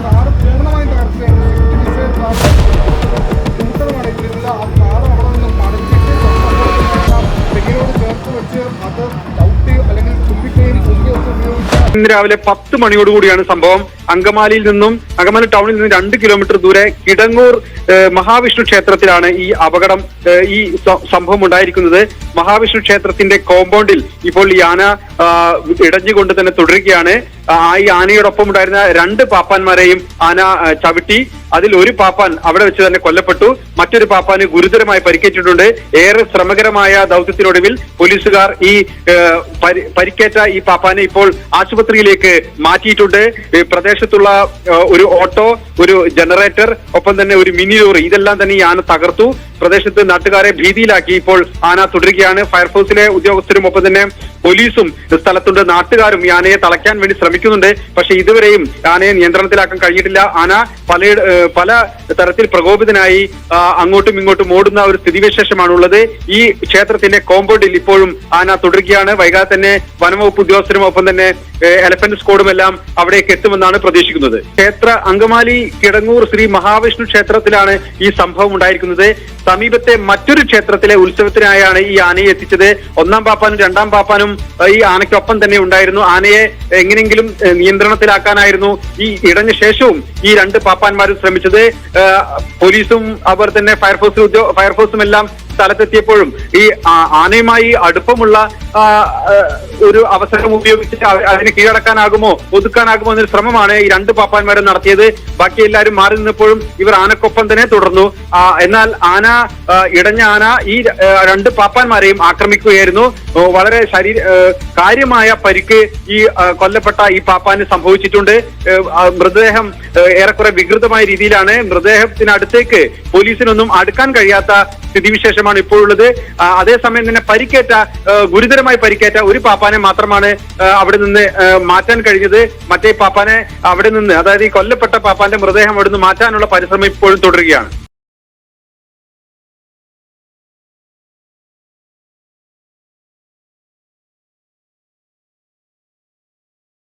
Car പൂർണ്ണമായും തകർച്ചയാണ്. സ്കൂട്ടറുമാണ് ഇതിലുള്ള ആ കാറ് അവിടെ നിന്നും മടക്കിയിട്ട് തെങ്ങിനോട് ചേർത്ത് വെച്ച് അത് ചവിട്ടി അല്ലെങ്കിൽ ചുംബിക്കുകയും ചുംബിയൊക്കെ ഉപയോഗിച്ച് ഇന്ന് രാവിലെ 10 മണിയോടുകൂടിയാണ് സംഭവം. അങ്കമാലി ടൗണിൽ നിന്ന് 2 കിലോമീറ്റർ ദൂരെ കിടങ്ങൂർ മഹാവിഷ്ണു ക്ഷേത്രത്തിലാണ് ഈ അപകടം, ഈ സംഭവം ഉണ്ടായിരിക്കുന്നത്. മഹാവിഷ്ണു ക്ഷേത്രത്തിന്റെ കോമ്പൗണ്ടിൽ ഇപ്പോൾ ഈ ആന ഇടഞ്ഞുകൊണ്ട് തന്നെ തുടരുകയാണ്. ഈ ആനയോടൊപ്പം ഉണ്ടായിരുന്ന 2 പാപ്പാന്മാരെയും ആന ചവിട്ടി. അതിൽ ഒരു പാപ്പാൻ അവിടെ വെച്ച് തന്നെ കൊല്ലപ്പെട്ടു. മറ്റൊരു പാപ്പാന് ഗുരുതരമായി പരിക്കേറ്റിട്ടുണ്ട്. ഏറെ ശ്രമകരമായ ദൗത്യത്തിനൊടുവിൽ പോലീസുകാർ ഈ പരിക്കേറ്റ ഈ പാപ്പാനെ ഇപ്പോൾ ആശുപത്രിയിലേക്ക് മാറ്റിയിട്ടുണ്ട്. പ്രദേശത്തുള്ള ഒരു ഓട്ടോ, ഒരു ജനറേറ്റർ, ഒപ്പം തന്നെ ഒരു മിനി ലോറി, ഇതെല്ലാം തന്നെ ഈ ആന തകർത്തു. പ്രദേശത്ത് നാട്ടുകാരെ ഭീതിയിലാക്കി ഇപ്പോൾ ആന തുടരുകയാണ്. ഫയർഫോഴ്സിലെ ഉദ്യോഗസ്ഥരും ഒപ്പം തന്നെ പോലീസും സ്ഥലത്തുണ്ട്. നാട്ടുകാരും ഈ ആനയെ തളയ്ക്കാൻ വേണ്ടി ശ്രമിക്കുന്നുണ്ട്. പക്ഷെ ഇതുവരെയും ആനയെ നിയന്ത്രണത്തിലാക്കാൻ കഴിഞ്ഞിട്ടില്ല. ആന പല തരത്തിൽ പ്രകോപിതനായി അങ്ങോട്ടും ഇങ്ങോട്ടും ഓടുന്ന ഒരു സ്ഥിതിവിശേഷമാണുള്ളത്. ഈ ക്ഷേത്രത്തിന്റെ കോമ്പൗണ്ടിൽ ഇപ്പോഴും ആന തുടരുകയാണ്. വൈകാതെ തന്നെ വനംവകുപ്പ് ഉദ്യോഗസ്ഥരും ഒപ്പം തന്നെ എലഫന്റ് സ്ക്വാഡും എല്ലാം അവിടേക്ക് എത്തുമെന്നാണ് പ്രതീക്ഷിക്കുന്നത്. അങ്കമാലി കിടങ്ങൂർ ശ്രീ മഹാവിഷ്ണു ക്ഷേത്രത്തിലാണ് ഈ സംഭവം ഉണ്ടായിരിക്കുന്നത്. സമീപത്തെ മറ്റൊരു ക്ഷേത്രത്തിലെ ഉത്സവത്തിനായാണ് ഈ ആനയെ എത്തിച്ചത്. 1-ാം പാപ്പാനും 2-ാം പാപ്പാനും ഈ ആനയ്ക്കൊപ്പം തന്നെ ഉണ്ടായിരുന്നു. ആനയെ എങ്ങനെയെങ്കിലും നിയന്ത്രണത്തിലാക്കാനായിരുന്നു ഈ ഇടഞ്ഞ ശേഷവും ഈ 2 പാപ്പാന്മാരും ശ്രമിച്ചത്. പോലീസും അതുപോലെ തന്നെ ഫയർഫോഴ്സും എല്ലാം സ്ഥലത്തെത്തിയപ്പോഴും ഈ ആനയുമായി അടുപ്പമുള്ള ഒരു അവസരം ഉപയോഗിച്ച് അതിനെ കീഴടക്കാനാകുമോ, ഒതുക്കാനാകുമോ എന്നൊരു ശ്രമമാണ് ഈ 2 പാപ്പാന്മാരും നടത്തിയത്. ബാക്കി എല്ലാവരും മാറി നിന്നപ്പോഴും ഇവർ ആനക്കൊപ്പം തന്നെ തുടർന്നു. എന്നാൽ ഇടഞ്ഞ ആന ഈ 2 പാപ്പാന്മാരെയും ആക്രമിക്കുകയായിരുന്നു. വളരെ കാര്യമായ പരിക്ക് ഈ കൊല്ലപ്പെട്ട ഈ പാപ്പാന് സംഭവിച്ചിട്ടുണ്ട്. മൃതദേഹം ഏറെക്കുറെ വികൃതമായ രീതിയിലാണ്. മൃതദേഹത്തിനടുത്തേക്ക് പോലീസിനൊന്നും അടുക്കാൻ കഴിയാത്ത സ്ഥിതിവിശേഷമാണ് ഇപ്പോഴുള്ളത്. അതേസമയം തന്നെ ഗുരുതരമായി പരിക്കേറ്റ ഒരു പാപ്പാനെ മാത്രമാണ് അവിടെ നിന്ന് മാറ്റാൻ കഴിഞ്ഞത്. മറ്റേ പാപ്പാനെ അവിടെ നിന്ന്, അതായത് ഈ കൊല്ലപ്പെട്ട പാപ്പാന്റെ മൃതദേഹം അവിടെ നിന്ന് മാറ്റാനുള്ള പരിശ്രമം ഇപ്പോഴും തുടരുകയാണ്.